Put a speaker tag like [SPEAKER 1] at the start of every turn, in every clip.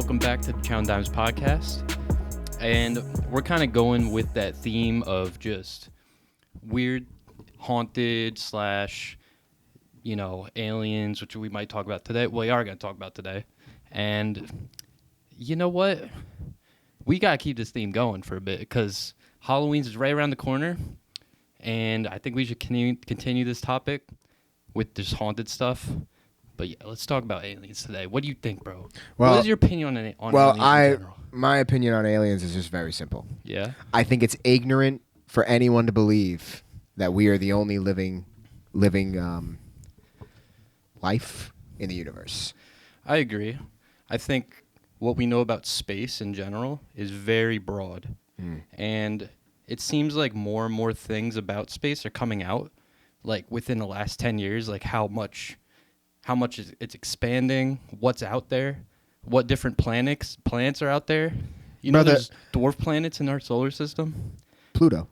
[SPEAKER 1] welcome back to the Chow podcast. And we're kind of going with that theme of just weird, haunted slash, aliens, which we might talk about today. Well, we are going to talk about today. And you know what? We got to keep this theme going for a bit because Halloween's is right around the corner. And I think we should continue this topic with this haunted stuff. But yeah, let's talk about aliens today. What do you think, bro? What is your opinion on aliens in general?
[SPEAKER 2] My opinion on aliens is just very simple.
[SPEAKER 1] Yeah?
[SPEAKER 2] I think it's ignorant for anyone to believe that we are the only living life in the universe.
[SPEAKER 1] I agree. I think what we know about space in general is very broad. And it seems like more and more things about space are coming out, like within the last 10 years, like how much it's expanding, what's out there, what different planets are out there. There's dwarf planets in our solar system.
[SPEAKER 2] Pluto.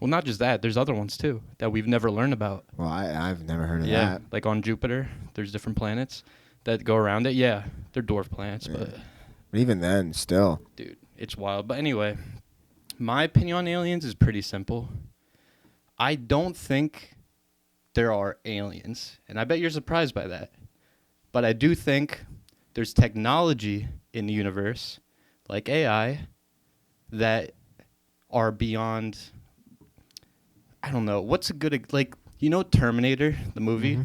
[SPEAKER 1] Well, not just that. There's other ones, too, that we've never learned about.
[SPEAKER 2] Well, I've never heard of that.
[SPEAKER 1] Yeah, like on Jupiter, there's different planets that go around it. Yeah, they're dwarf planets, but
[SPEAKER 2] even then, still.
[SPEAKER 1] Dude, it's wild. But anyway, my opinion on aliens is pretty simple. I don't think there are aliens, and I bet you're surprised by that. But I do think there's technology in the universe, like AI, that are beyond, I don't know, what's a good, Terminator, the movie,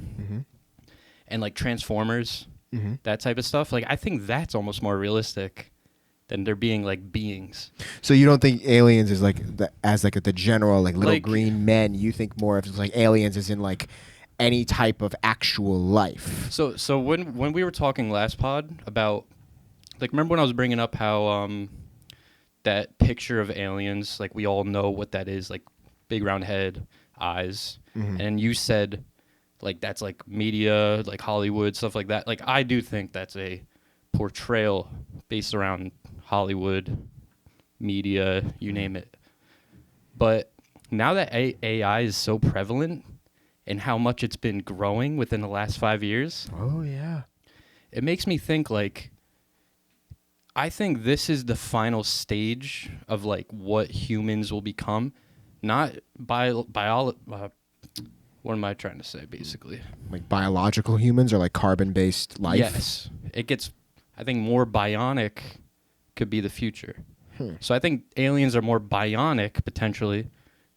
[SPEAKER 1] and like Transformers, that type of stuff. Like, I think that's almost more realistic than there being like beings. So
[SPEAKER 2] you don't think aliens is the general little green men? You think more of like aliens as in like any type of actual life.
[SPEAKER 1] So when we were talking last pod about remember when I was bringing up how that picture of aliens, like we all know what that is, like big round head, eyes, and you said like that's like media, like Hollywood, stuff like that. Like I do think that's a portrayal based around Hollywood, media, you name it. But now that AI is so prevalent and how much it's been growing within the last 5 years.
[SPEAKER 2] Oh, yeah.
[SPEAKER 1] It makes me think I think this is the final stage of what humans will become. Not what am I trying to say, basically?
[SPEAKER 2] Like biological humans or like carbon-based life?
[SPEAKER 1] Yes. It gets, I think, more bionic could be the future. So I think aliens are more bionic, potentially,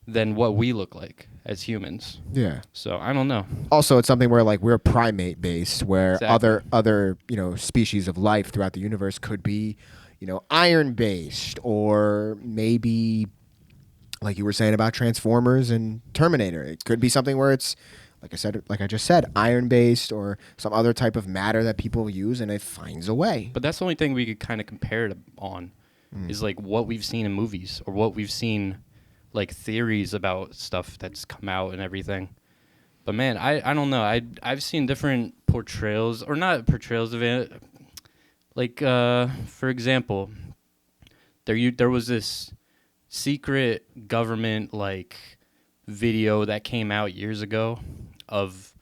[SPEAKER 1] than what we look like as humans.
[SPEAKER 2] Yeah.
[SPEAKER 1] So I don't know.
[SPEAKER 2] Also, it's something where we're primate-based, where other species of life throughout the universe could be, iron-based, or maybe, like you were saying about Transformers and Terminator. It could be something where it's, like I just said, iron-based or some other type of matter that people use, and it finds a way.
[SPEAKER 1] But that's the only thing we could kind of compare it on, is what we've seen in movies or what we've seen, theories about stuff that's come out and everything. But man, I don't know. I've seen different portrayals, or not portrayals of it. For example, there was this secret government video that came out years ago of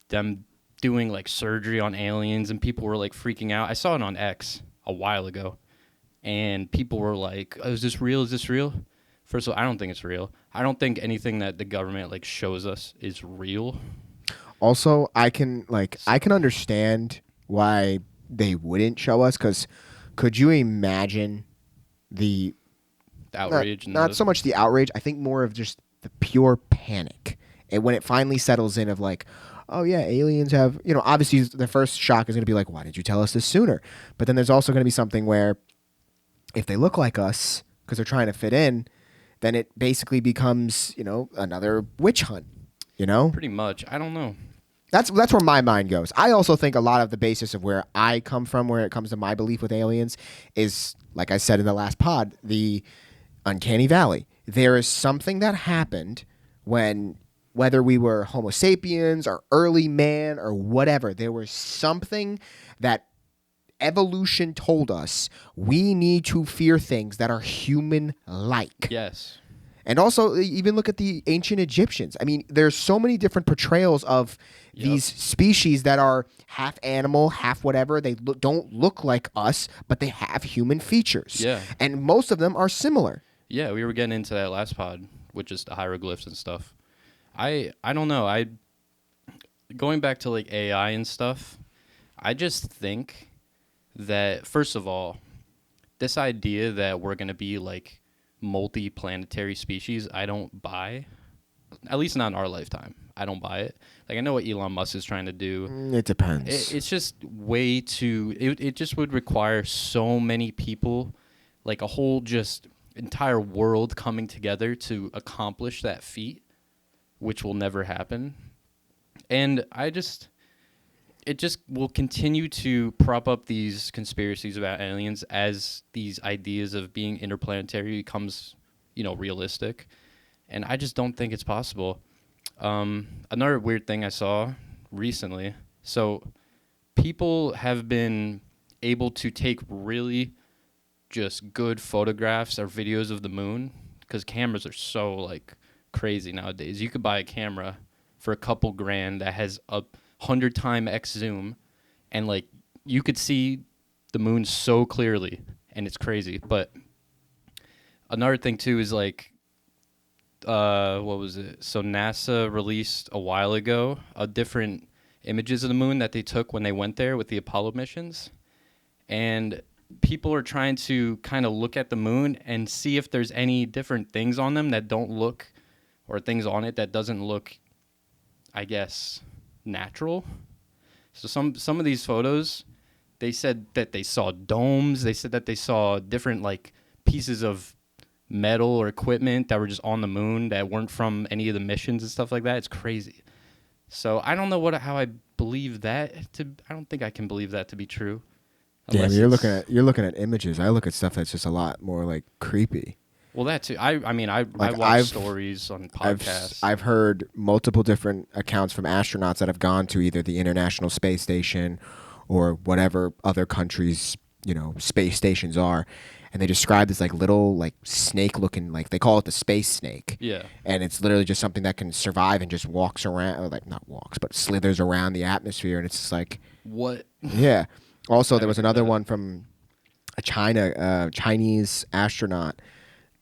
[SPEAKER 1] them doing surgery on aliens, and people were freaking out. I saw it on X a while ago, and people were like, "Oh, is this real? Is this real?" First of all, I don't think it's real. I don't think anything that the government shows us is real.
[SPEAKER 2] Also, I can understand why they wouldn't show us, because could you imagine the
[SPEAKER 1] outrage?
[SPEAKER 2] Not so much the outrage. I think more of just the pure panic. And when it finally settles in of oh yeah, aliens have, obviously the first shock is going to be why did you tell us this sooner? But then there's also going to be something where if they look like us because they're trying to fit in, then it basically becomes, another witch hunt,
[SPEAKER 1] Pretty much. I don't know.
[SPEAKER 2] That's where my mind goes. I also think a lot of the basis of where I come from, where it comes to my belief with aliens, is, like I said in the last pod, the uncanny valley. There is something that happened when, whether we were Homo sapiens or early man or whatever, there was something that evolution told us we need to fear things that are human-like.
[SPEAKER 1] Yes.
[SPEAKER 2] And also, even look at the ancient Egyptians. I mean, there's so many different portrayals of
[SPEAKER 1] Yep.
[SPEAKER 2] these species that are half animal, half whatever. They don't look like us, but they have human features.
[SPEAKER 1] Yeah.
[SPEAKER 2] And most of them are similar.
[SPEAKER 1] Yeah, we were getting into that last pod, with just the hieroglyphs and stuff. I don't know. I going back to like AI and stuff. I just think that first of all, this idea that we're gonna be like multi-planetary species, I don't buy. At least not in our lifetime. I don't buy it. Like I know what Elon Musk is trying to do.
[SPEAKER 2] It depends.
[SPEAKER 1] It's just way too. It just would require so many people, like a whole just entire world coming together to accomplish that feat, which will never happen. And it just will continue to prop up these conspiracies about aliens as these ideas of being interplanetary becomes, realistic. And I just don't think it's possible. Another weird thing I saw recently. So people have been able to take really just good photographs or videos of the moon because cameras are so like crazy nowadays. You could buy a camera for a couple grand that has a 100x X zoom, and like you could see the moon so clearly, and it's crazy. But another thing too is like, what was it? So NASA released a while ago a different images of the moon that they took when they went there with the Apollo missions, and people are trying to kind of look at the moon and see if there's any different things on them that don't look, or things on it that doesn't look, I guess, natural. So some of these photos, they said that they saw domes. They said that they saw different like pieces of metal or equipment that were just on the moon that weren't from any of the missions and stuff like that. It's crazy. So I don't know how I believe that to. I don't think I can believe that to be true.
[SPEAKER 2] Damn, you're looking at images. I look at stuff that's just a lot more like creepy.
[SPEAKER 1] Well, that too. I mean, I watch stories on podcasts.
[SPEAKER 2] I've heard multiple different accounts from astronauts that have gone to either the International Space Station or whatever other countries, space stations are, and they describe this like little like snake looking, like they call it the space snake.
[SPEAKER 1] Yeah.
[SPEAKER 2] And it's literally just something that can survive and just walks around, or like not walks, but slithers around the atmosphere, and it's just like
[SPEAKER 1] what?
[SPEAKER 2] Yeah. Also, there was another one from a Chinese astronaut.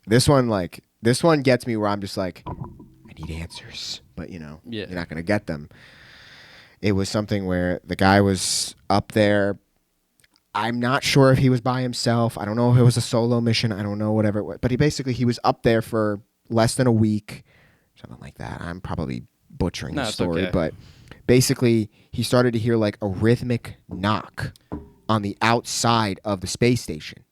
[SPEAKER 2] This one gets me where I'm just like, I need answers, but you're not gonna get them. It was something where the guy was up there. I'm not sure if he was by himself. I don't know if it was a solo mission. I don't know, whatever it was. But he was up there for less than a week, something like that. I'm probably butchering the story,
[SPEAKER 1] okay.
[SPEAKER 2] But basically he started to hear like a rhythmic knock on the outside of the space station.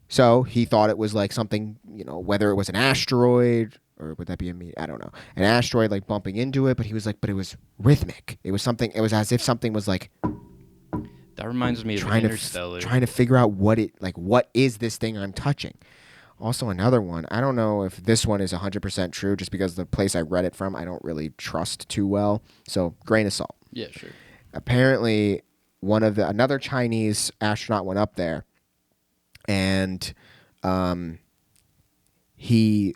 [SPEAKER 2] So he thought it was like something, whether it was an asteroid or would that be I don't know, an asteroid like bumping into it. But he was like, but it was rhythmic. It was as if something was like.
[SPEAKER 1] That reminds me of Interstellar.
[SPEAKER 2] Trying to figure out what is this thing I'm touching. Also, another one. I don't know if this one is 100% true, just because the place I read it from, I don't really trust too well. So, grain of salt.
[SPEAKER 1] Yeah, sure.
[SPEAKER 2] Apparently, another Chinese astronaut went up there, and he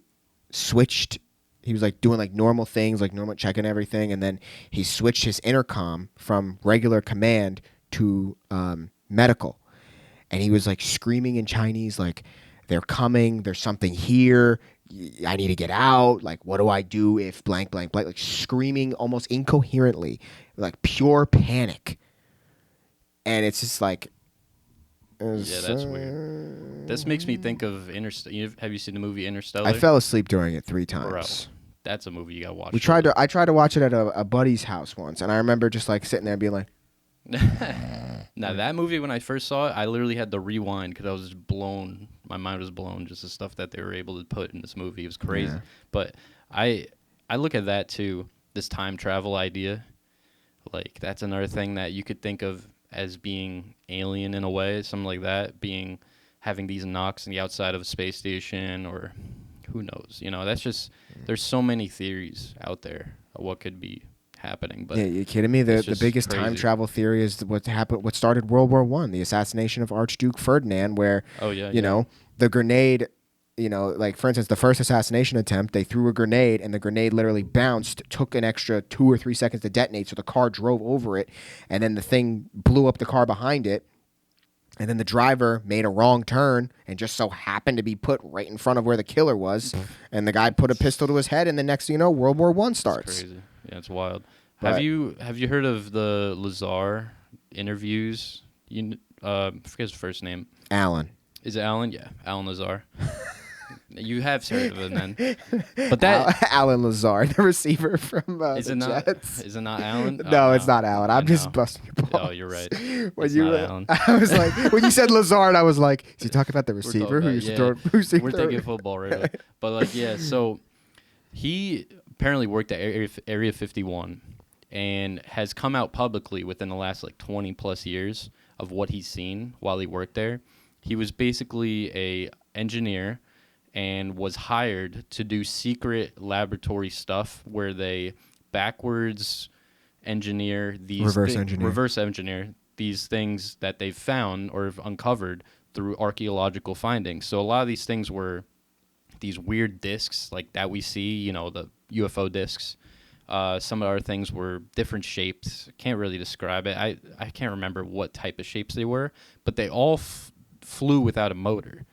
[SPEAKER 2] switched. He was like doing like normal things, like normal checking everything, and then he switched his intercom from regular command to medical, and he was like screaming in Chinese, like, they're coming, there's something here, I need to get out, like, what do I do if blank blank blank, like screaming almost incoherently, like pure panic. And it's just like,
[SPEAKER 1] yeah, that's weird. This makes me think of Interstellar. Have you seen the movie Interstellar?
[SPEAKER 2] I fell asleep during it 3 times.
[SPEAKER 1] Bro, that's a movie you gotta watch.
[SPEAKER 2] I tried to watch it at a buddy's house once, and I remember just like sitting there being like,
[SPEAKER 1] now that movie, when I first saw it, I literally had to rewind because I was just blown. My mind was blown. Just the stuff that they were able to put in this movie, it was crazy.
[SPEAKER 2] Yeah.
[SPEAKER 1] But I look at that too. This time travel idea, like that's another thing that you could think of as being alien in a way, something like that. Having these knocks on the outside of a space station, or who knows? That's just there's so many theories out there of what could be happening. But
[SPEAKER 2] yeah, you kidding me? The biggest
[SPEAKER 1] crazy.
[SPEAKER 2] time travel theory is what started World War I, the assassination of Archduke Ferdinand, where the grenade like for instance, the first assassination attempt, they threw a grenade and the grenade literally bounced, took an extra 2 or 3 seconds to detonate, so the car drove over it, and then the thing blew up the car behind it. And then the driver made a wrong turn and just so happened to be put right in front of where the killer was. And the guy put a pistol to his head, and the next thing you know, World War I starts.
[SPEAKER 1] It's crazy. Yeah, it's wild.
[SPEAKER 2] But
[SPEAKER 1] Have you heard of the Lazar interviews? I forget his first name.
[SPEAKER 2] Alan.
[SPEAKER 1] Is it Alan? Yeah, Alan Lazar. You have heard of him then. But that
[SPEAKER 2] Alan Lazar, the receiver from
[SPEAKER 1] is
[SPEAKER 2] the
[SPEAKER 1] it not?
[SPEAKER 2] Jets.
[SPEAKER 1] Is it not Alan? Oh,
[SPEAKER 2] No, it's not Alan. I'm just
[SPEAKER 1] know.
[SPEAKER 2] busting your balls.
[SPEAKER 1] Oh, you're right.
[SPEAKER 2] When
[SPEAKER 1] It's
[SPEAKER 2] you
[SPEAKER 1] not Alan.
[SPEAKER 2] I was like, when you said Lazard, I was like, is he talking about the receiver who
[SPEAKER 1] about-
[SPEAKER 2] used to
[SPEAKER 1] yeah.
[SPEAKER 2] throw?
[SPEAKER 1] We're thinking football right away. But like, yeah, so he apparently worked at Area 51 and has come out publicly within the last like 20 plus years of what he's seen while he worked there. He was basically a engineer and was hired to do secret laboratory stuff where they backwards engineer these reverse engineer these things that they've found or have uncovered through archaeological findings. So a lot of these things were these weird discs like that we see, the UFO discs. Some of our things were different shapes. Can't really describe it. I can't remember what type of shapes they were, but they all flew without a motor.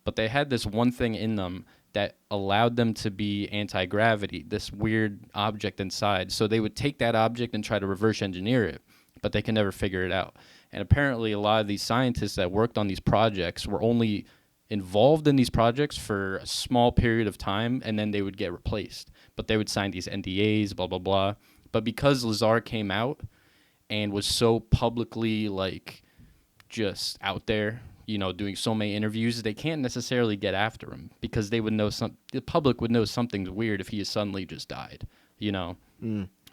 [SPEAKER 1] But they had this one thing in them that allowed them to be anti-gravity, this weird object inside. So they would take that object and try to reverse engineer it, but they can never figure it out. And apparently a lot of these scientists that worked on these projects were only involved in these projects for a small period of time, and then they would get replaced. But they would sign these NDAs, blah, blah, blah. But because Lazar came out and was so publicly, like, just out there, doing so many interviews, they can't necessarily get after him because they would know the public would know something's weird if he suddenly just died,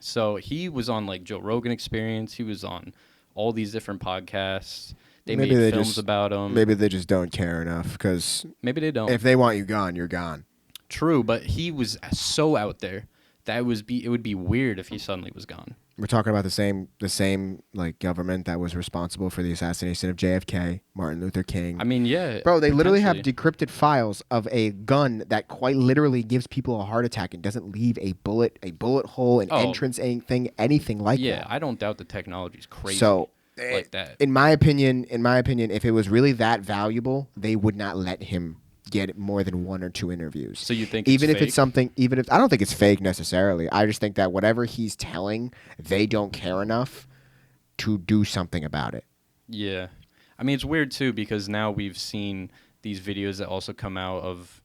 [SPEAKER 1] So he was on like Joe Rogan Experience. He was on all these different podcasts. They made films about him.
[SPEAKER 2] Maybe they just don't care enough because
[SPEAKER 1] maybe they don't.
[SPEAKER 2] If they want you gone, you're gone.
[SPEAKER 1] True, but he was so out there that it would be weird if he suddenly was gone.
[SPEAKER 2] We're talking about the same like government that was responsible for the assassination of JFK, Martin Luther King.
[SPEAKER 1] I mean, yeah.
[SPEAKER 2] Bro, they literally have decrypted files of a gun that quite literally gives people a heart attack and doesn't leave a bullet hole, an entrance, anything like that.
[SPEAKER 1] Yeah, I don't doubt the technology's crazy.
[SPEAKER 2] So,
[SPEAKER 1] like that.
[SPEAKER 2] In my opinion, if it was really that valuable, they would not let him get more than 1 or 2 interviews.
[SPEAKER 1] So you think
[SPEAKER 2] even
[SPEAKER 1] it's
[SPEAKER 2] if
[SPEAKER 1] fake?
[SPEAKER 2] it's something, I don't think it's fake necessarily. I just think that whatever he's telling, they don't care enough to do something about it.
[SPEAKER 1] Yeah. I mean, it's weird too because now we've seen these videos that also come out of,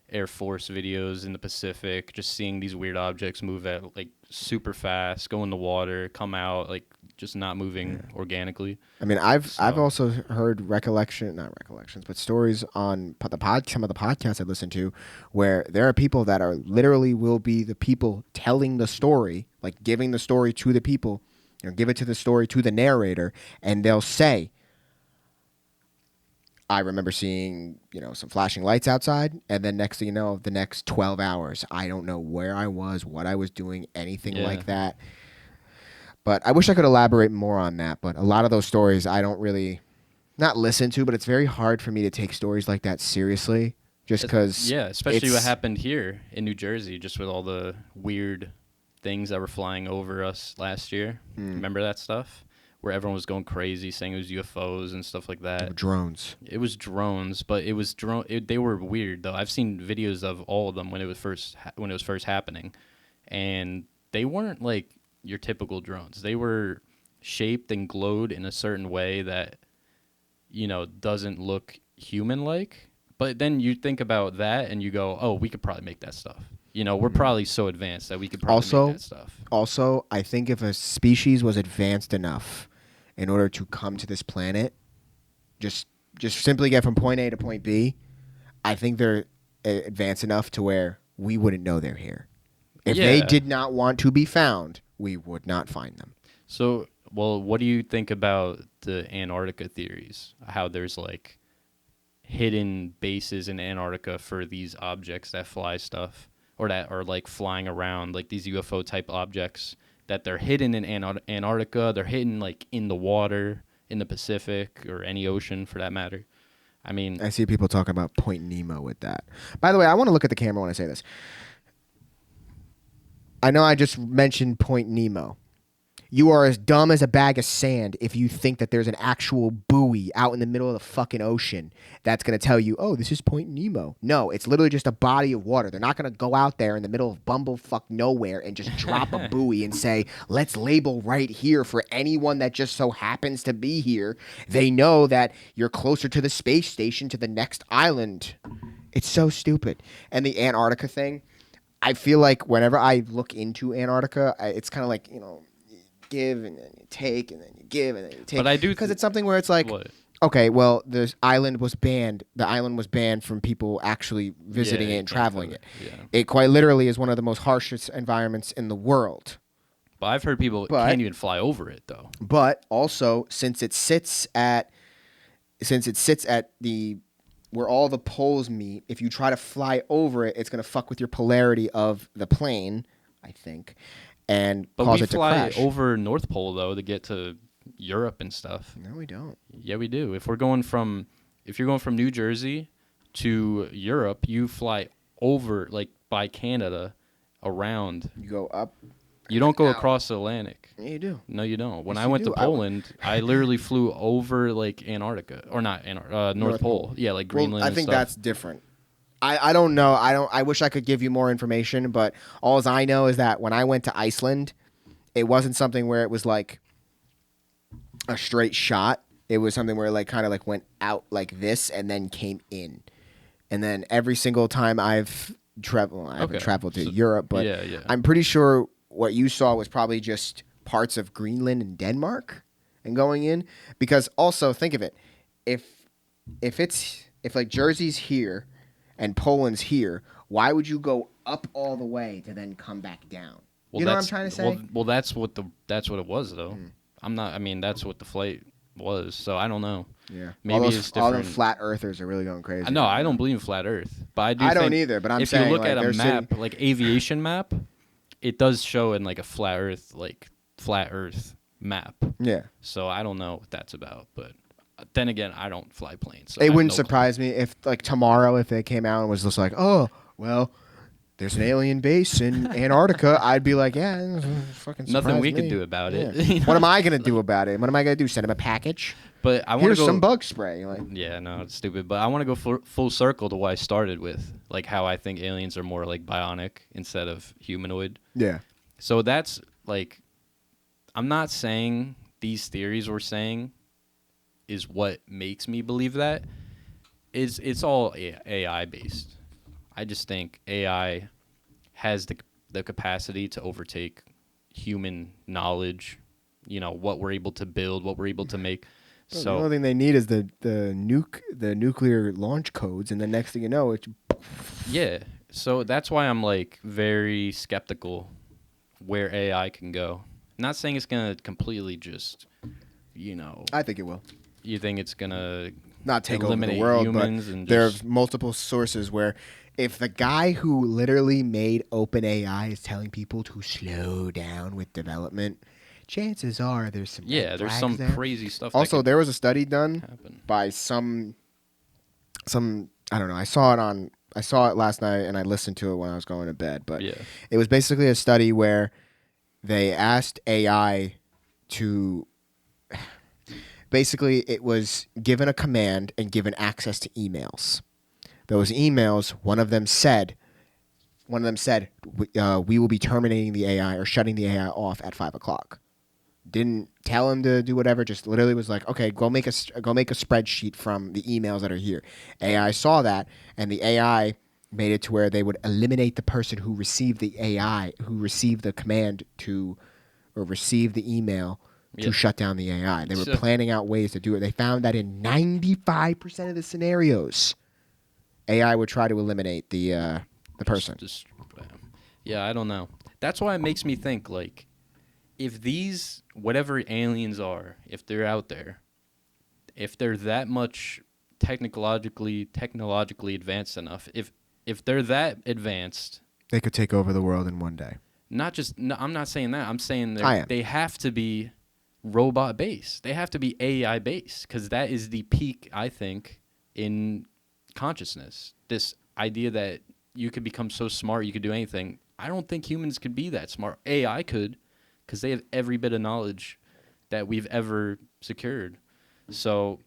[SPEAKER 1] Air Force videos in the Pacific, just seeing these weird objects move at like super fast, go in the water, come out like just not moving organically.
[SPEAKER 2] I mean, I've also heard not recollections, but stories on some of the podcasts I listen to where there are people that are literally will be the people telling the story, like giving the story to the people, give it to the story to the narrator, and they'll say, I remember seeing, some flashing lights outside, and then next thing you know, the next 12 hours, I don't know where I was, what I was doing, anything like that. But I wish I could elaborate more on that. But a lot of those stories I don't really, not listen to, but it's very hard for me to take stories like that seriously just because.
[SPEAKER 1] Yeah, especially what happened here in New Jersey, just with all the weird things that were flying over us last year. Remember that stuff? Where everyone was going crazy saying it was UFOs and stuff like that.
[SPEAKER 2] Drones.
[SPEAKER 1] It was drones, but it was they were weird though. I've seen videos of all of them when it was first happening, and they weren't like your typical drones. They were shaped and glowed in a certain way that doesn't look human-like. But then you think about that and you go, "Oh, we could probably make that stuff." We're probably so advanced that we could probably make that stuff.
[SPEAKER 2] Also, I think if a species was advanced enough in order to come to this planet, just simply get from point A to point B, I think they're advanced enough to where we wouldn't know they're here. If they did not want to be found, we would not find them.
[SPEAKER 1] So, what do you think about the Antarctica theories? How there's like hidden bases in Antarctica for these objects that fly stuff? Or that are like flying around, like these UFO type objects that they're hidden in Antarctica. They're hidden like in the water, in the Pacific, or any ocean for that matter. I mean,
[SPEAKER 2] I see people talking about Point Nemo with that. By the way, I want to look at the camera when I say this. I know I just mentioned Point Nemo. You are as dumb as a bag of sand if you think that there's an actual buoy out in the middle of the fucking ocean that's going to tell you, oh, this is Point Nemo. No, it's literally just a body of water. They're not going to go out there in the middle of bumblefuck nowhere and just drop a buoy and say, let's label right here for anyone that just so happens to be here. They know that you're closer to the space station to the next island. It's so stupid. And the Antarctica thing, I feel like whenever I look into Antarctica, it's kind of like, you know, give and then you take and then you give and then you take.
[SPEAKER 1] But I do
[SPEAKER 2] because it's something where it's like,
[SPEAKER 1] what?
[SPEAKER 2] okay, well, this island was banned. The island was banned from people actually visiting it and traveling it.
[SPEAKER 1] Yeah.
[SPEAKER 2] It quite literally is one of the most harshest environments in the world.
[SPEAKER 1] But I've heard people can't even fly over it though.
[SPEAKER 2] But also, since it sits at the where all the poles meet, if you try to fly over it, it's going to fuck with your polarity of the plane, I think, and cause it to crash.
[SPEAKER 1] But we fly over North Pole though to get to Europe and stuff.
[SPEAKER 2] No, we don't.
[SPEAKER 1] Yeah, we do. If you're going from New Jersey to Europe, you fly over like by Canada around.
[SPEAKER 2] You go up.
[SPEAKER 1] You don't go across the Atlantic.
[SPEAKER 2] Yeah, you do.
[SPEAKER 1] No, you don't. When
[SPEAKER 2] Yes,
[SPEAKER 1] I went
[SPEAKER 2] you
[SPEAKER 1] to
[SPEAKER 2] do.
[SPEAKER 1] Poland, I literally flew over like Antarctica, or not Antarctica, North Pole. Yeah, like Greenland.
[SPEAKER 2] Well, I think
[SPEAKER 1] and stuff.
[SPEAKER 2] that's different. I don't know. I wish I could give you more information, but all I know is that when I went to Iceland, it wasn't something where it was like a straight shot. It was something where it like kind of like went out like this and then came in. And then every single time I've traveled, well, I haven't traveled to Europe, but
[SPEAKER 1] yeah.
[SPEAKER 2] I'm pretty sure what you saw was probably just parts of Greenland and Denmark and going in. Because also think of it, if like Jersey's here and Poland's here, why would you go up all the way to then come back down?
[SPEAKER 1] Well,
[SPEAKER 2] you know what I'm trying to say?
[SPEAKER 1] Well, that's what it was though. I'm not. I mean, that's what the flight was. So I don't know.
[SPEAKER 2] Yeah,
[SPEAKER 1] maybe it's different.
[SPEAKER 2] All them flat earthers are really going crazy.
[SPEAKER 1] No, I don't believe in flat Earth, but I do.
[SPEAKER 2] I don't either. But I'm
[SPEAKER 1] if
[SPEAKER 2] saying
[SPEAKER 1] you look
[SPEAKER 2] like,
[SPEAKER 1] at a map, like aviation map, it does show in like a flat Earth map.
[SPEAKER 2] Yeah.
[SPEAKER 1] So I don't know what that's about, but then again, I don't fly planes. So
[SPEAKER 2] it wouldn't surprise me if like tomorrow if they came out and was just like, oh, well, there's an alien base in Antarctica. I'd be like, yeah, fucking
[SPEAKER 1] nothing we
[SPEAKER 2] me.
[SPEAKER 1] could do about it.
[SPEAKER 2] Yeah.
[SPEAKER 1] You know?
[SPEAKER 2] What am I gonna do about it? What am I gonna do? Send him a package?
[SPEAKER 1] But I want
[SPEAKER 2] Here's
[SPEAKER 1] to go
[SPEAKER 2] some bug spray. Like,
[SPEAKER 1] yeah, no, it's stupid. But I want to go full circle to what I started with, like how I think aliens are more like bionic instead of humanoid.
[SPEAKER 2] yeah.
[SPEAKER 1] So that's like, I'm not saying these theories we're saying is what makes me believe that. It's all AI based. I just think AI has the capacity to overtake human knowledge. You know what we're able to build, what we're able to make.
[SPEAKER 2] Well,
[SPEAKER 1] So
[SPEAKER 2] the only thing they need is the nuclear launch codes, and the next thing you know, it's
[SPEAKER 1] yeah. So that's why I'm like very skeptical where AI can go. Not saying it's gonna completely just, you know.
[SPEAKER 2] I think it will.
[SPEAKER 1] You think it's gonna
[SPEAKER 2] Not take over
[SPEAKER 1] eliminate
[SPEAKER 2] the world,
[SPEAKER 1] humans
[SPEAKER 2] but
[SPEAKER 1] and
[SPEAKER 2] there's
[SPEAKER 1] just,
[SPEAKER 2] multiple sources where if the guy who literally made OpenAI is telling people to slow down with development, chances are there's some red
[SPEAKER 1] there's
[SPEAKER 2] flags
[SPEAKER 1] some
[SPEAKER 2] there.
[SPEAKER 1] crazy stuff.
[SPEAKER 2] Also,
[SPEAKER 1] that
[SPEAKER 2] there was a study done
[SPEAKER 1] happen.
[SPEAKER 2] by some I don't know. I saw it last night and I listened to it when I was going to bed. But
[SPEAKER 1] Yeah.
[SPEAKER 2] it was basically a study where they asked AI to basically it was given a command and given access to emails. Those emails, one of them said, we will be terminating the AI or shutting the AI off at 5:00. Didn't tell him to do whatever. Just literally was like, okay, go make a spreadsheet from the emails that are here. AI saw that, and the AI made it to where they would eliminate the person who received who received the command to, or received the email to shut down the AI. They were planning out ways to do it. They found that in 95% of the scenarios, AI would try to eliminate the person.
[SPEAKER 1] Yeah, I don't know. That's why it makes me think, like, if these, whatever aliens are, if they're out there, if they're that much technologically advanced enough, if they're that advanced,
[SPEAKER 2] they could take over the world in one day.
[SPEAKER 1] I'm not saying that. I'm saying they have to be robot based. They have to be AI based because that is the peak, I think, in consciousness. This idea that you could become so smart you could do anything. I don't think humans could be that smart. AI could, because they have every bit of knowledge that we've ever secured. So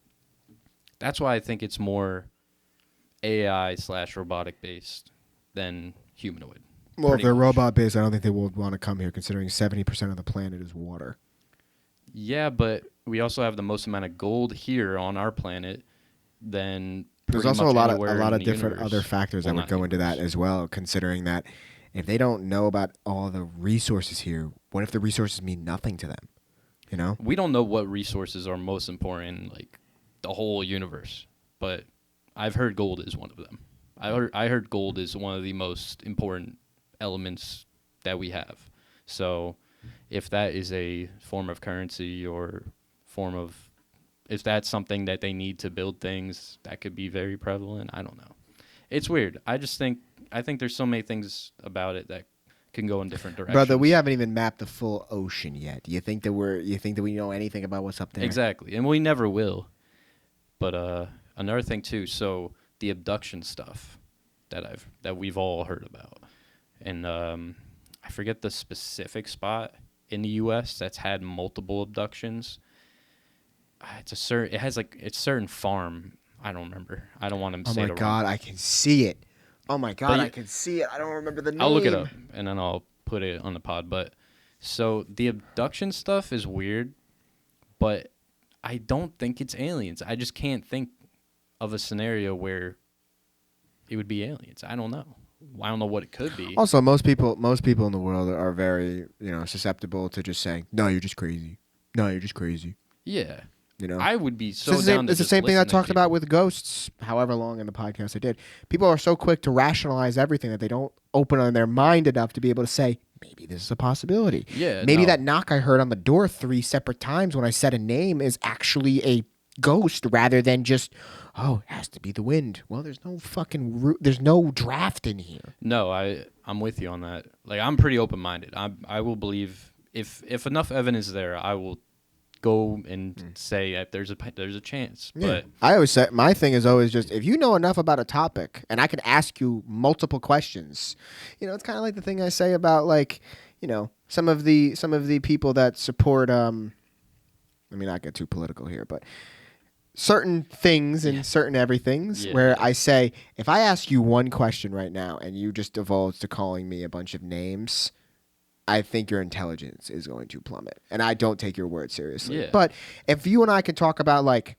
[SPEAKER 1] that's why I think it's more AI/robotic based than humanoid.
[SPEAKER 2] Well, if
[SPEAKER 1] pretty
[SPEAKER 2] they're
[SPEAKER 1] much.
[SPEAKER 2] robot based, I don't think they would want to come here, considering 70% of the planet is water.
[SPEAKER 1] Yeah, but we also have the most amount of gold here on our planet than
[SPEAKER 2] There's
[SPEAKER 1] pretty
[SPEAKER 2] also
[SPEAKER 1] much
[SPEAKER 2] a
[SPEAKER 1] anywhere
[SPEAKER 2] lot
[SPEAKER 1] in
[SPEAKER 2] of
[SPEAKER 1] the
[SPEAKER 2] different
[SPEAKER 1] universe.
[SPEAKER 2] other factors
[SPEAKER 1] Well,
[SPEAKER 2] that would
[SPEAKER 1] not
[SPEAKER 2] go into that
[SPEAKER 1] universe.
[SPEAKER 2] as well, considering that if they don't know about all the resources here, what if the resources mean nothing to them? You know?
[SPEAKER 1] We don't know what resources are most important in like the whole universe, but I've heard gold is one of them. I heard gold is one of the most important elements that we have. So if that is a form of currency or form of if that's something that they need to build things, that could be very prevalent. I don't know. It's weird. I think there's so many things about it that can go in different directions.
[SPEAKER 2] Brother, we haven't even mapped the full ocean yet. Do you think that we know anything about what's up there?
[SPEAKER 1] Exactly. And we never will. But another thing too, so the abduction stuff that we've all heard about. And I forget the specific spot in the US that's had multiple abductions. It's a certain farm. I don't remember. I don't want to
[SPEAKER 2] Oh
[SPEAKER 1] say
[SPEAKER 2] my
[SPEAKER 1] it wrong.
[SPEAKER 2] God, I can see it. Oh my God,
[SPEAKER 1] But
[SPEAKER 2] I can see it. I don't remember the name.
[SPEAKER 1] I'll look it up and then I'll put it on the pod. But so the abduction stuff is weird, but I don't think it's aliens. I just can't think of a scenario where it would be aliens. I don't know. I don't know what it could be.
[SPEAKER 2] Also, most people in the world are very, susceptible to just saying, "No, you're just crazy. No, you're just crazy."
[SPEAKER 1] Yeah.
[SPEAKER 2] You know,
[SPEAKER 1] I would be so
[SPEAKER 2] it's the same,
[SPEAKER 1] down to
[SPEAKER 2] it's the
[SPEAKER 1] just
[SPEAKER 2] same thing I
[SPEAKER 1] listen to
[SPEAKER 2] talked about
[SPEAKER 1] people.
[SPEAKER 2] with ghosts. However long in the podcast I did, people are so quick to rationalize everything that they don't open on their mind enough to be able to say, maybe this is a possibility.
[SPEAKER 1] Yeah,
[SPEAKER 2] Maybe
[SPEAKER 1] no.
[SPEAKER 2] that knock I heard on the door 3 separate times when I said a name is actually a ghost rather than just, oh, it has to be the wind. Well, there's no fucking there's no draft in here.
[SPEAKER 1] No, I'm with you on that. Like I'm pretty open-minded. I will believe if enough evidence is there, I will go and say that there's a chance. But
[SPEAKER 2] I always say my thing is always just if you know enough about a topic and I can ask you multiple questions, it's kind of like the thing I say about like, some of the people that support let me not get too political here, but certain things and certain everythings where I say if I ask you one question right now and you just divulge to calling me a bunch of names, I think your intelligence is going to plummet, and I don't take your word seriously.
[SPEAKER 1] Yeah.
[SPEAKER 2] But if you and I can talk about like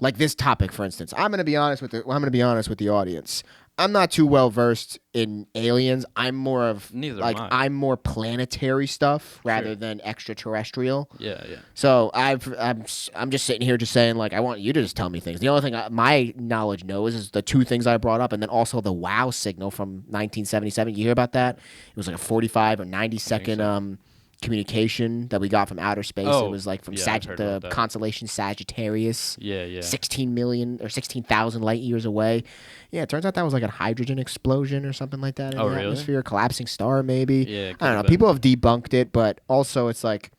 [SPEAKER 2] this topic, for instance, I'm going to be honest with the audience. I'm not too well versed in aliens. I'm more of
[SPEAKER 1] Neither am I.
[SPEAKER 2] I'm more planetary stuff rather than extraterrestrial.
[SPEAKER 1] yeah.
[SPEAKER 2] So I'm just sitting here just saying like I want you to just tell me things. The only thing my knowledge knows is the 2 things I brought up, and then also the WOW signal from 1977. You hear about that? It was like a 45 or 90-second communication that we got from outer space.
[SPEAKER 1] Oh,
[SPEAKER 2] it was like from
[SPEAKER 1] yeah, I've heard about
[SPEAKER 2] the
[SPEAKER 1] that.
[SPEAKER 2] constellation Sagittarius.
[SPEAKER 1] Yeah.
[SPEAKER 2] 16 million or 16,000 light years away. Yeah, it turns out that was like a hydrogen explosion or something like that in the
[SPEAKER 1] really?
[SPEAKER 2] atmosphere. Collapsing star, maybe.
[SPEAKER 1] Yeah, it
[SPEAKER 2] I don't know.
[SPEAKER 1] could've been.
[SPEAKER 2] People have debunked it, but also it's like,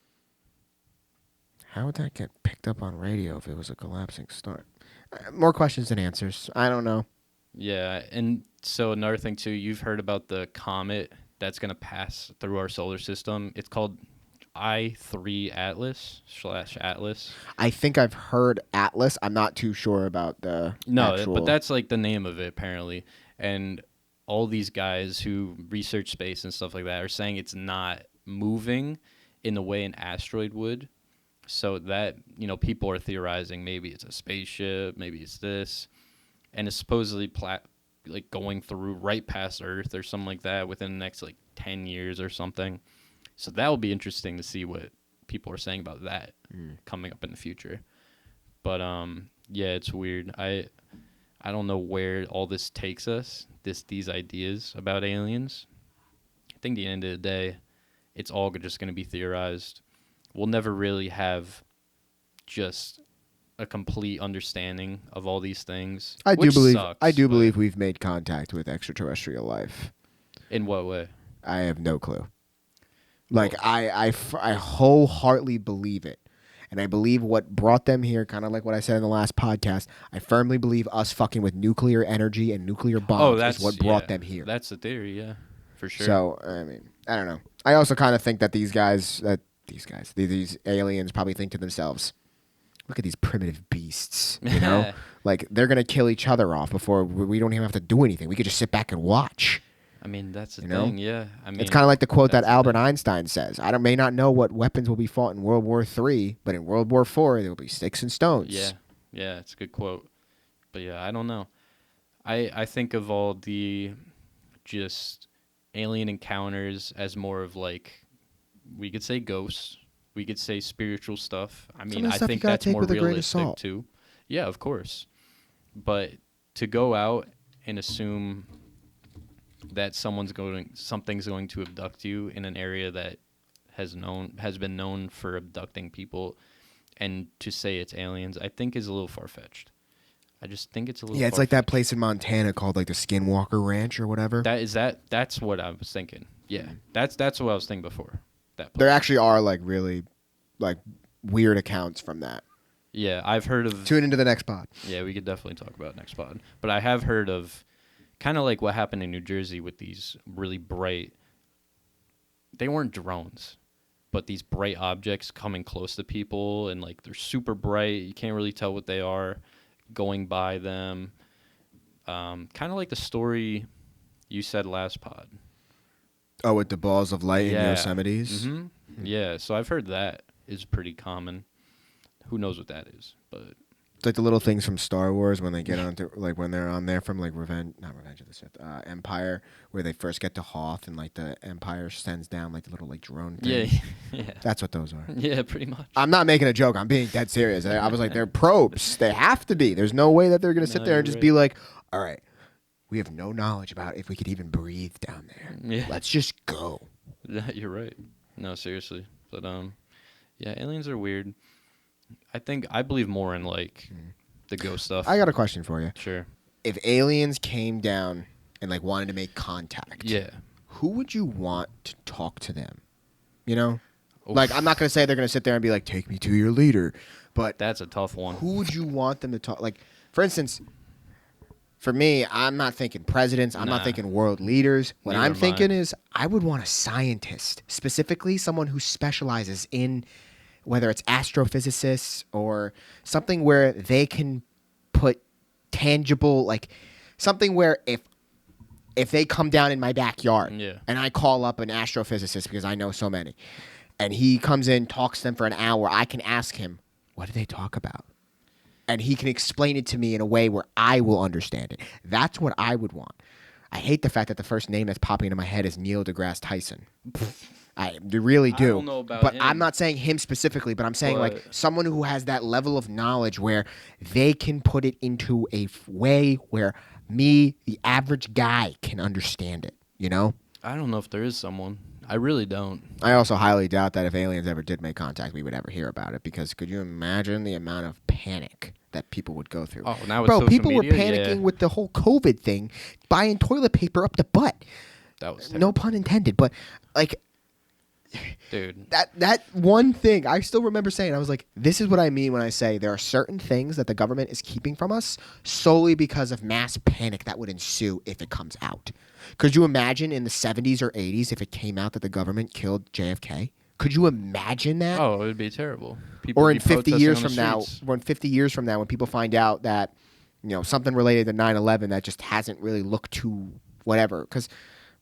[SPEAKER 2] how would that get picked up on radio if it was a collapsing star? More questions than answers. I don't know.
[SPEAKER 1] Yeah, and so another thing too, you've heard about the comet that's going to pass through our solar system. It's called I3 Atlas/Atlas.
[SPEAKER 2] I think I've heard Atlas. I'm not too sure about the actual...
[SPEAKER 1] but that's like the name of it apparently. And all these guys who research space and stuff like that are saying it's not moving in the way an asteroid would. So that, people are theorizing maybe it's a spaceship, maybe it's this. And it's supposedly like going through right past Earth or something like that within the next like 10 years or something. So that will be interesting to see what people are saying about that coming up in the future. But yeah, it's weird. I don't know where all this takes us. These ideas about aliens. I think at the end of the day, it's all just going to be theorized. We'll never really have just a complete understanding of all these things.
[SPEAKER 2] I
[SPEAKER 1] which
[SPEAKER 2] do
[SPEAKER 1] sucks,
[SPEAKER 2] believe we've made contact with extraterrestrial life.
[SPEAKER 1] In what way?
[SPEAKER 2] I have no clue. Like I wholeheartedly believe it, And I believe what brought them here, kind of like what I said in the last podcast, I firmly believe us fucking with nuclear energy and nuclear bombs is what brought them here.
[SPEAKER 1] That's the theory, yeah, for sure.
[SPEAKER 2] So, I mean, I don't know. I also kind of think that these aliens probably think to themselves, look at these primitive beasts, you know? Like, they're going to kill each other off before we don't even have to do anything. We could just sit back and watch.
[SPEAKER 1] I mean, that's the thing, yeah. I mean,
[SPEAKER 2] it's kind of like the quote that Albert Einstein says. I may not know what weapons will be fought in World War III, but in World War IV, there will be sticks and stones.
[SPEAKER 1] Yeah, it's a good quote. But yeah, I don't know. I think of all the just alien encounters as more of like, we could say ghosts, we could say spiritual stuff. I mean, I think that's more realistic too. Yeah, of course. But to go out and assume that something's going to abduct you in an area that has been known for abducting people, and to say it's aliens, I think is a little far-fetched. I just think it's a little
[SPEAKER 2] it's like that place in Montana called like the Skinwalker Ranch or whatever.
[SPEAKER 1] That's what I was thinking. Yeah. That's what I was thinking before.
[SPEAKER 2] There actually are like really like weird accounts from that.
[SPEAKER 1] Yeah, I've heard of...
[SPEAKER 2] Tune into the next pod.
[SPEAKER 1] Yeah, we could definitely talk about next pod. But I have heard of kind of like what happened in New Jersey with these really bright... They weren't drones, but these bright objects coming close to people, and like they're super bright. You can't really tell what they are going by them. Kind of like the story you said last pod.
[SPEAKER 2] Oh, with the balls of light in Yosemites?
[SPEAKER 1] Mm-hmm. Yeah, so I've heard that is pretty common. Who knows what that is, but
[SPEAKER 2] it's like the little things from Star Wars when they get onto, like when they're on there from like Revenge of the Sith, Empire, where they first get to Hoth and like the Empire sends down like the little like drone thing.
[SPEAKER 1] Yeah.
[SPEAKER 2] That's what those are.
[SPEAKER 1] Yeah, pretty much.
[SPEAKER 2] I'm not making a joke. I'm being dead serious. I was like, they're probes. They have to be. There's no way that they're gonna sit there and just be like, all right, we have no knowledge about if we could even breathe down there.
[SPEAKER 1] Yeah.
[SPEAKER 2] Let's just go.
[SPEAKER 1] Yeah, you're right. No, seriously. But yeah, aliens are weird. I believe more in like the ghost stuff.
[SPEAKER 2] I got a question for you.
[SPEAKER 1] Sure.
[SPEAKER 2] If aliens came down and like wanted to make contact, who would you want to talk to them? You know? Oof. Like, I'm not going to say they're going to sit there and be like, take me to your leader, but
[SPEAKER 1] that's a tough one.
[SPEAKER 2] Who would you want them to talk? Like, for instance, for me, I'm not thinking presidents. I'm not thinking world leaders. What I'm thinking is I would want a scientist, specifically someone who specializes in whether it's astrophysicists or something where they can put tangible, like something where if they come down in my backyard and I call up an astrophysicist because I know so many, and he comes in, talks to them for an hour, I can ask him, what did they talk about? And he can explain it to me in a way where I will understand it. That's what I would want. I hate the fact that the first name that's popping into my head is Neil deGrasse Tyson. I really do.
[SPEAKER 1] I don't know about him.
[SPEAKER 2] I'm not saying him specifically, but I'm saying like someone who has that level of knowledge where they can put it into a way where me, the average guy, can understand it, you know?
[SPEAKER 1] I don't know if there is someone. I really don't.
[SPEAKER 2] I also highly doubt that if aliens ever did make contact, we would ever hear about it, because could you imagine the amount of panic that people would go through?
[SPEAKER 1] Oh, now with social
[SPEAKER 2] people
[SPEAKER 1] media,
[SPEAKER 2] were panicking with the whole COVID thing, buying toilet paper up the butt.
[SPEAKER 1] That was
[SPEAKER 2] no pun intended, but like...
[SPEAKER 1] Dude,
[SPEAKER 2] that one thing I still remember saying, I was like, this is what I mean when I say there are certain things that the government is keeping from us solely because of mass panic that would ensue if it comes out. Could you imagine in the 70s or 80s if it came out that the government killed JFK? Could you imagine that?
[SPEAKER 1] Oh, it would be terrible. People
[SPEAKER 2] or
[SPEAKER 1] would
[SPEAKER 2] in
[SPEAKER 1] be
[SPEAKER 2] 50 years from
[SPEAKER 1] streets.
[SPEAKER 2] now, when 50 years from now, when people find out that, you know, something related to 9/11 that just hasn't really looked to whatever, because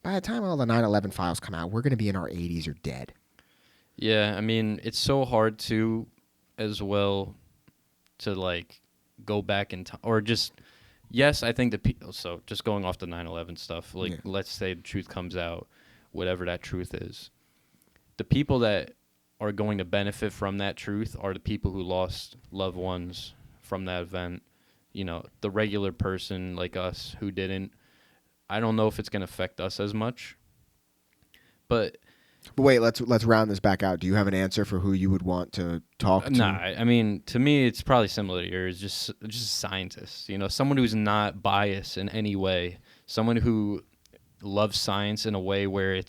[SPEAKER 2] by the time all the 9/11 files come out, we're going to be in our 80s or dead.
[SPEAKER 1] Yeah, I mean, it's so hard to, as well, to like go back in time, or just, yes, I think so just going off the 9/11 stuff, like let's say the truth comes out, whatever that truth is, the people that are going to benefit from that truth are the people who lost loved ones from that event. You know, the regular person like us who didn't. I don't know if it's going to affect us as much. But
[SPEAKER 2] wait, let's round this back out. Do you have an answer for who you would want to talk to?
[SPEAKER 1] Nah, I mean, to me, it's probably similar to yours. Just scientists. You know, someone who's not biased in any way. Someone who loves science in a way where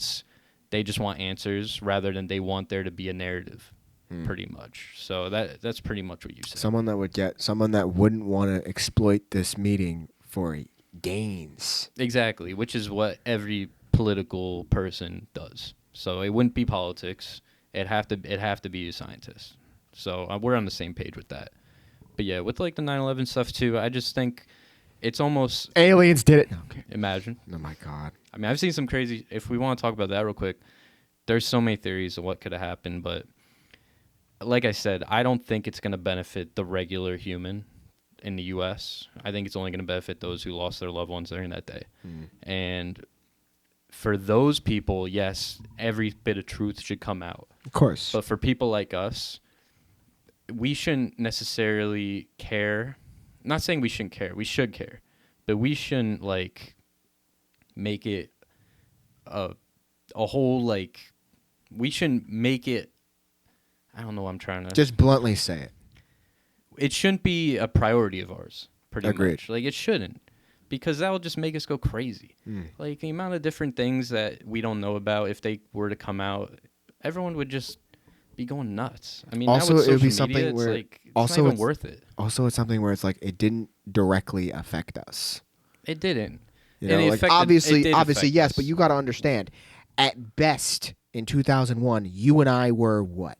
[SPEAKER 1] they just want answers rather than they want there to be a narrative. pretty much. So that's pretty much what you said.
[SPEAKER 2] Someone that wouldn't want to exploit this meeting for gains.
[SPEAKER 1] Exactly, which is what every political person does. So it wouldn't be politics. It'd have to be a scientist. So we're on the same page with that. But yeah, with like the 9/11 stuff too, I just think it's almost
[SPEAKER 2] Aliens did it. Okay.
[SPEAKER 1] imagine.
[SPEAKER 2] Oh my God.
[SPEAKER 1] I mean, I've seen some crazy. If we want to talk about that real quick, there's so many theories of what could have happened. But like I said, I don't think it's going to benefit the regular human in the U.S. I think it's only going to benefit those who lost their loved ones during that day. And for those people, yes, every bit of truth should come out.
[SPEAKER 2] Of course.
[SPEAKER 1] But for people like us, we shouldn't necessarily care. I'm not saying we shouldn't care. We should care. But we shouldn't, like, make it a whole, like, we shouldn't make it, I don't know what I'm trying to.
[SPEAKER 2] Just bluntly say it.
[SPEAKER 1] It shouldn't be a priority of ours, pretty
[SPEAKER 2] Agreed.
[SPEAKER 1] much. Like, it shouldn't. Because that will just make us go crazy. Like, the amount of different things that we don't know about, if they were to come out, everyone would just be going nuts. I mean,
[SPEAKER 2] Also,
[SPEAKER 1] now with
[SPEAKER 2] it would be
[SPEAKER 1] social media,
[SPEAKER 2] something where
[SPEAKER 1] it's not even worth it.
[SPEAKER 2] Also, it's something where it's like it didn't directly affect us.
[SPEAKER 1] It didn't.
[SPEAKER 2] You know, like obviously, yes, but you got to understand. At best, in 2001, you and I were what,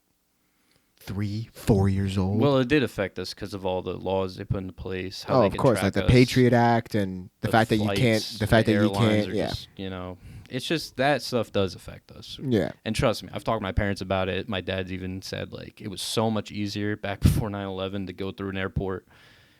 [SPEAKER 2] 3, 4 years old.
[SPEAKER 1] Well, it did affect us because of all the laws they put into place. How
[SPEAKER 2] Oh,
[SPEAKER 1] they
[SPEAKER 2] of
[SPEAKER 1] can
[SPEAKER 2] course,
[SPEAKER 1] track
[SPEAKER 2] like the
[SPEAKER 1] us,
[SPEAKER 2] Patriot Act and the fact that you can't.
[SPEAKER 1] flights,
[SPEAKER 2] The fact that you
[SPEAKER 1] airlines
[SPEAKER 2] can't.
[SPEAKER 1] are
[SPEAKER 2] Yeah.
[SPEAKER 1] just, you know, it's just that stuff does affect us.
[SPEAKER 2] Yeah.
[SPEAKER 1] And trust me, I've talked to my parents about it. My dad's even said, like, it was so much easier back before 9/11 to go through an airport.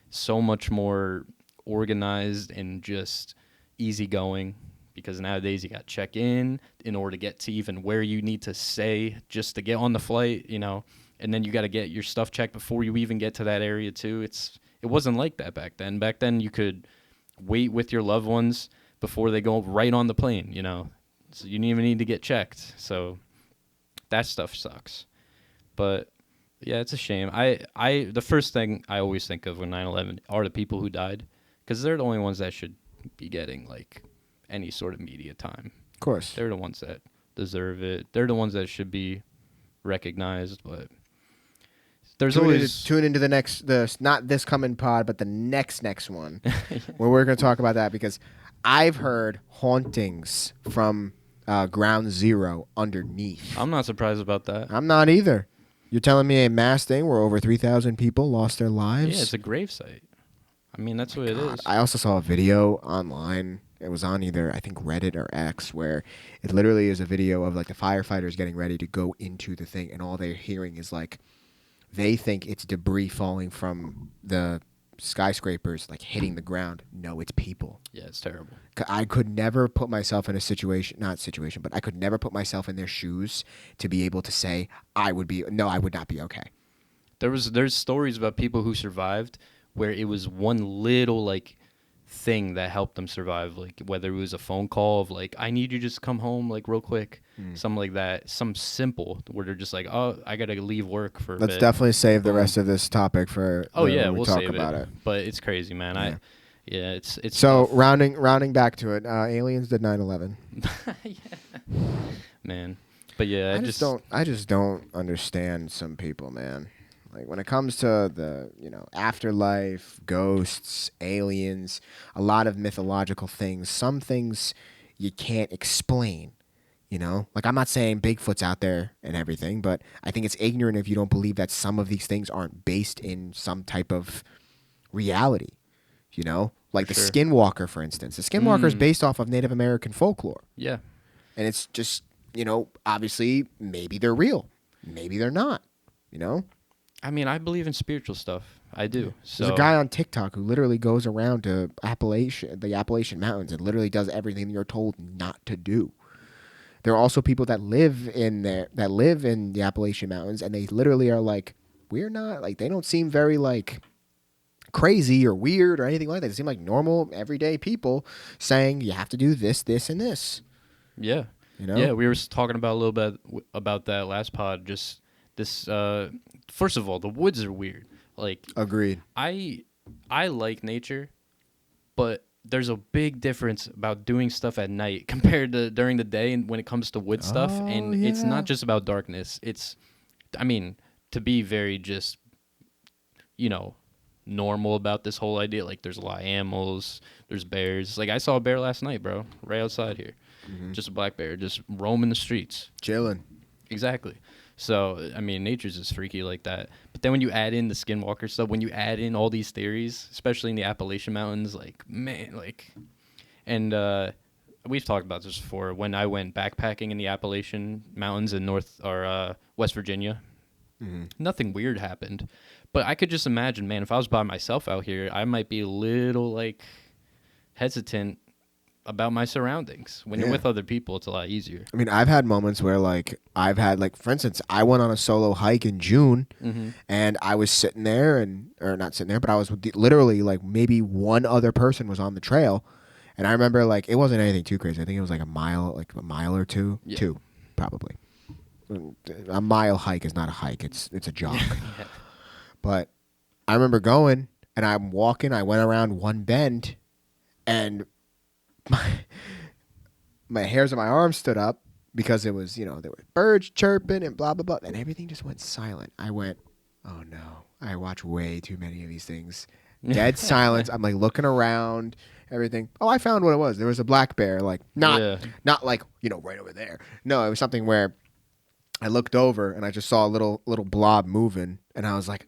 [SPEAKER 1] So much more organized and just easygoing. Because nowadays you got to check in order to get to even where you need to say just to get on the flight, you know. And then you got to get your stuff checked before you even get to that area too. It wasn't like that back then. Back then you could wait with your loved ones before they go right on the plane, you know. So you didn't even need to get checked. So that stuff sucks. But yeah, it's a shame. The first thing I always think of when 9/11 are the people who died, because they're the only ones that should be getting like any sort of media time.
[SPEAKER 2] Of course.
[SPEAKER 1] They're the ones that deserve it. They're the ones that should be recognized, but there's always
[SPEAKER 2] tune into not this coming pod, but the next one, where we're going to talk about that, because I've heard hauntings from Ground Zero underneath.
[SPEAKER 1] I'm not surprised about that.
[SPEAKER 2] I'm not either. You're telling me a mass thing where over 3,000 people lost their lives?
[SPEAKER 1] Yeah, it's a gravesite. I mean, that's what it is.
[SPEAKER 2] I also saw a video online. It was on either, I think, Reddit or X, where it literally is a video of like the firefighters getting ready to go into the thing, and all they're hearing is like, they think it's debris falling from the skyscrapers, like hitting the ground. No, it's people.
[SPEAKER 1] Yeah, it's terrible.
[SPEAKER 2] I could never put myself in but I could never put myself in their shoes to be able to say I would not be okay.
[SPEAKER 1] There's stories about people who survived where it was one little like thing that helped them survive, like whether it was a phone call of like, I need you to just come home like real quick, something like that, some simple where they're just like, oh, I gotta leave work for a
[SPEAKER 2] Let's
[SPEAKER 1] bit.
[SPEAKER 2] definitely save the rest of this topic for
[SPEAKER 1] we'll
[SPEAKER 2] talk
[SPEAKER 1] save
[SPEAKER 2] about it.
[SPEAKER 1] But it's crazy, man.
[SPEAKER 2] Yeah.
[SPEAKER 1] It's
[SPEAKER 2] so
[SPEAKER 1] tough.
[SPEAKER 2] rounding back to it, aliens did 9/11.
[SPEAKER 1] Yeah. Man, but yeah,
[SPEAKER 2] I just don't understand some people, man. Like when it comes to the, afterlife, ghosts, aliens, a lot of mythological things, some things you can't explain, Like I'm not saying Bigfoot's out there and everything, but I think it's ignorant if you don't believe that some of these things aren't based in some type of reality, Like the Skinwalker, for instance. The Skinwalker is based off of Native American folklore.
[SPEAKER 1] Yeah.
[SPEAKER 2] And it's just, obviously maybe they're real. Maybe they're not,
[SPEAKER 1] I mean, I believe in spiritual stuff. I do. So
[SPEAKER 2] there's a guy on TikTok who literally goes around to the Appalachian Mountains and literally does everything you're told not to do. There are also people that live in the Appalachian Mountains, and they literally are like, we're not, like, they don't seem very like crazy or weird or anything like that. They seem like normal, everyday people saying you have to do this, this, and this.
[SPEAKER 1] Yeah. Yeah, we were talking about a little bit about that last pod. Just this. First of all, the woods are weird. Like,
[SPEAKER 2] agreed.
[SPEAKER 1] I like nature, but there's a big difference about doing stuff at night compared to during the day, and when it comes to wood stuff. And it's not just about darkness. to be very just, you know, normal about this whole idea. Like, there's a lot of animals, there's bears. Like, I saw a bear last night, bro, right outside here. Just a black bear, just roaming the streets.
[SPEAKER 2] Chilling.
[SPEAKER 1] Exactly. So, I mean, nature's just freaky like that. But then when you add in the skinwalker stuff, when you add in all these theories, especially in the Appalachian Mountains, like, man, like, and we've talked about this before. When I went backpacking in the Appalachian Mountains in West Virginia, nothing weird happened. But I could just imagine, man, if I was by myself out here, I might be a little, like, hesitant about my surroundings. When you're with other people, it's a lot easier.
[SPEAKER 2] I mean, I've had moments where, like, for instance, I went on a solo hike in June, and I was sitting there, or not sitting there, but I was literally, like, maybe one other person was on the trail, and I remember, like, it wasn't anything too crazy. I think it was like a mile or two, two, probably. A mile hike is not a hike; it's a jog.
[SPEAKER 1] Yeah.
[SPEAKER 2] But I remember going, and I'm walking. I went around one bend, and my hairs on my arms stood up because it was, there were birds chirping and blah, blah, blah. And everything just went silent. I went, oh no, I watch way too many of these things. Dead silence. I'm like looking around, everything. Oh, I found what it was. There was a black bear, like not like, right over there. No, it was something where I looked over and I just saw a little blob moving. And I was like,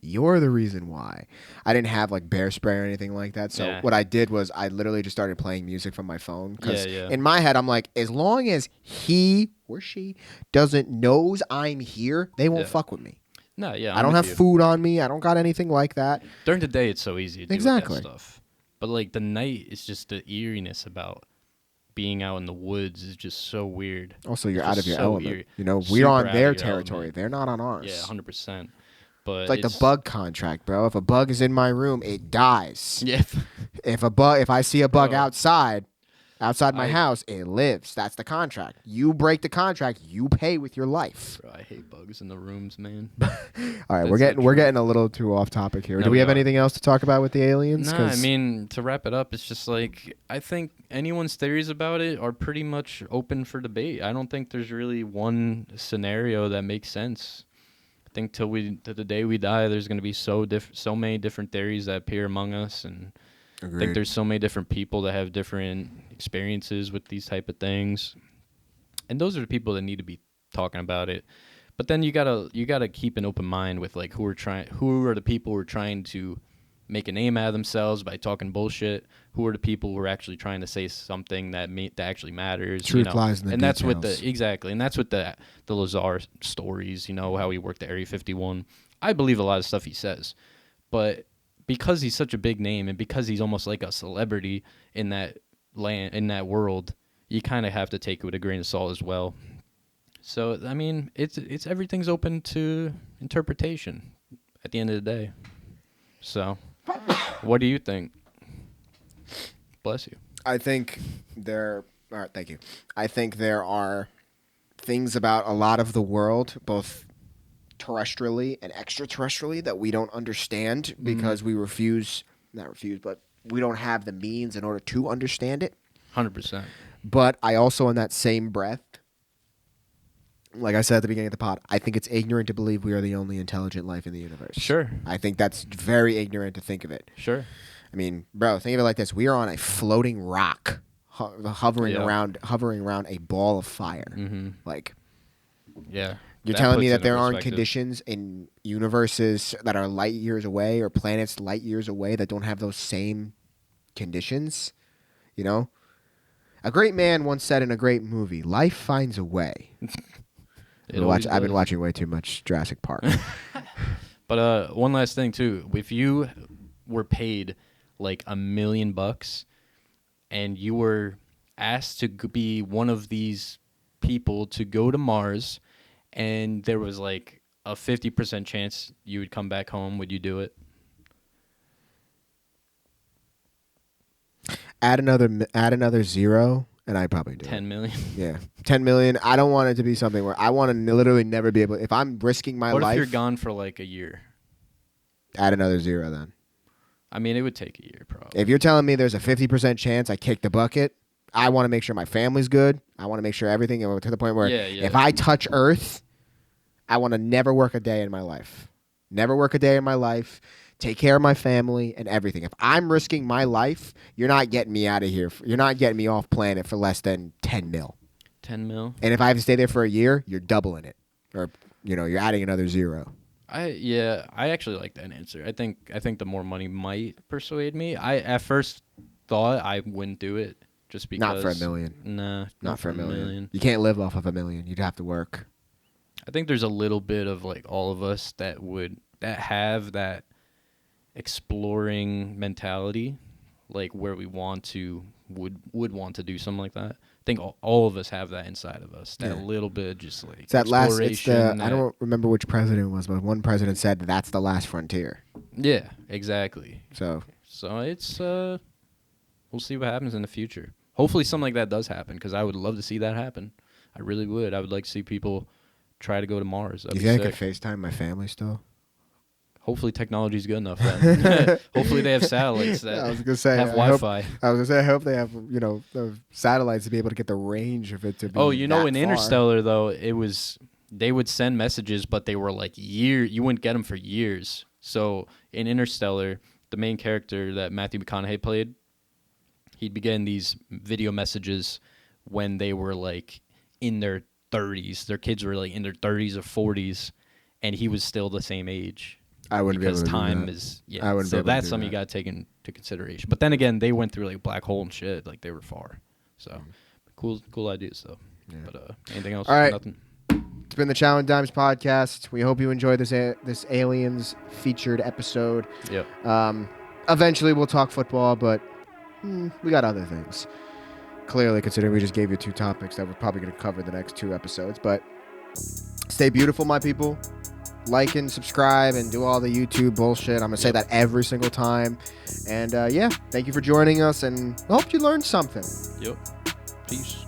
[SPEAKER 2] you're the reason why. I didn't have like bear spray or anything like that. So what I did was I literally just started playing music from my phone. Because in my head, I'm like, as long as he or she knows I'm here, they won't fuck with me.
[SPEAKER 1] No, yeah.
[SPEAKER 2] I don't have food on me. I don't got anything like that.
[SPEAKER 1] During the day, it's so easy to do that stuff. But like the night, it's just the eeriness about being out in the woods is just so weird.
[SPEAKER 2] Also, you're out of your element. We're on their territory. Element. They're not on ours.
[SPEAKER 1] Yeah, 100%. But
[SPEAKER 2] it's like the bug contract, bro. If a bug is in my room, it dies.
[SPEAKER 1] Yeah.
[SPEAKER 2] If I see a bug outside my house, it lives. That's the contract. You break the contract, you pay with your life.
[SPEAKER 1] Bro, I hate bugs in the rooms, man.
[SPEAKER 2] All right, we're getting a little too off topic here. Do we have anything else to talk about with the aliens?
[SPEAKER 1] No, I mean, to wrap it up, it's just like I think anyone's theories about it are pretty much open for debate. I don't think there's really one scenario that makes sense. I think till the day we die, there's going to be so many different theories that appear among us, and I think there's so many different people that have different experiences with these type of things, and those are the people that need to be talking about it. But then you gotta keep an open mind with like who are the people who are trying to make a name out of themselves by talking bullshit. Who are the people who are actually trying to say something that actually matters?
[SPEAKER 2] Truth lies in the details.
[SPEAKER 1] That's with and that's with the Lazar stories. How he worked at Area 51. I believe a lot of stuff he says, but because he's such a big name and because he's almost like a celebrity in that world, you kind of have to take it with a grain of salt as well. So I mean, it's everything's open to interpretation at the end of the day. So, what do you think? Bless you.
[SPEAKER 2] I think all right, thank you. I think there are things about a lot of the world, both terrestrially and extraterrestrially, that we don't understand because we but we don't have the means in order to understand it.
[SPEAKER 1] 100%.
[SPEAKER 2] But I also, in that same breath, like I said at the beginning of the pod, I think it's ignorant to believe we are the only intelligent life in the universe.
[SPEAKER 1] Sure.
[SPEAKER 2] I think that's very ignorant to think of it.
[SPEAKER 1] Sure.
[SPEAKER 2] I mean, bro, think of it like this. We are on a floating rock hovering around a ball of fire.
[SPEAKER 1] Mm-hmm.
[SPEAKER 2] Like,
[SPEAKER 1] yeah.
[SPEAKER 2] You're telling me that there aren't conditions in universes that are light years away or planets light years away that don't have those same conditions? A great man once said in a great movie, life finds a way. I've been watching way too much Jurassic Park.
[SPEAKER 1] But one last thing, too. If you were paid like $1 million and you were asked to be one of these people to go to Mars and there was like a 50% chance you would come back home, would you do it?
[SPEAKER 2] Add another zero, and I'd probably do
[SPEAKER 1] 10 million.
[SPEAKER 2] Yeah, 10 million. I don't want it to be something where I want to literally never be able. If I'm risking my life,
[SPEAKER 1] what if you're gone for like a year?
[SPEAKER 2] Add another zero then.
[SPEAKER 1] I mean, it would take a year probably.
[SPEAKER 2] If you're telling me there's a 50% chance I kick the bucket, I want to make sure my family's good. I want to make sure everything, to the point where if I touch Earth, I want to never work a day in my life. Never work a day in my life. Take care of my family and everything. If I'm risking my life, you're not getting me out of here. You're not getting me off planet for less than 10 mil.
[SPEAKER 1] 10 mil.
[SPEAKER 2] And if I have to stay there for a year, you're doubling it. Or, you're adding another zero.
[SPEAKER 1] I actually like that answer. I think the more money might persuade me. I at first thought I wouldn't do it just because.
[SPEAKER 2] Not for $1 million.
[SPEAKER 1] Nah,
[SPEAKER 2] Not for $1 million. You can't live off of $1 million. You'd have to work.
[SPEAKER 1] I think there's a little bit of like all of us that have that exploring mentality, like where we want to would want to do something like that. I think all of us have that inside of us. That little bit, just like
[SPEAKER 2] it's that last.
[SPEAKER 1] exploration.
[SPEAKER 2] I don't remember which president it was, but one president said that's the last frontier.
[SPEAKER 1] Yeah, exactly.
[SPEAKER 2] So
[SPEAKER 1] it's we'll see what happens in the future. Hopefully, something like that does happen because I would love to see that happen. I really would. I would like to see people try to go to Mars.
[SPEAKER 2] You think I could FaceTime my family still?
[SPEAKER 1] Hopefully technology's good enough then. Hopefully they have satellites that
[SPEAKER 2] I was gonna say,
[SPEAKER 1] have Wi-Fi.
[SPEAKER 2] I hope they have, the satellites to be able to get the range of it to be
[SPEAKER 1] in
[SPEAKER 2] far.
[SPEAKER 1] Interstellar, though, they would send messages, but they were like you wouldn't get them for years. So in Interstellar, the main character that Matthew McConaughey played, he'd be getting these video messages when they were like in their 30s. Their kids were like in their 30s or 40s, and he was still the same age.
[SPEAKER 2] I wouldn't be able to do
[SPEAKER 1] time
[SPEAKER 2] that.
[SPEAKER 1] is
[SPEAKER 2] I wouldn't be
[SPEAKER 1] so
[SPEAKER 2] able to
[SPEAKER 1] that's
[SPEAKER 2] do
[SPEAKER 1] something
[SPEAKER 2] that.
[SPEAKER 1] you got to take into consideration. But then again, they went through like black hole and shit. Like they were far. So cool ideas though.
[SPEAKER 2] Yeah.
[SPEAKER 1] But anything else?
[SPEAKER 2] All right.
[SPEAKER 1] Nothing.
[SPEAKER 2] It's been the Chow and Dimes podcast. We hope you enjoyed this aliens featured episode.
[SPEAKER 1] Yep.
[SPEAKER 2] Eventually we'll talk football, but we got other things. Clearly, considering we just gave you 2 topics that we're probably going to cover the next 2 episodes. But stay beautiful, my people. Like and subscribe and do all the YouTube bullshit. I'm going to say that every single time. And thank you for joining us, and I hope you learned something.
[SPEAKER 1] Yep. Peace.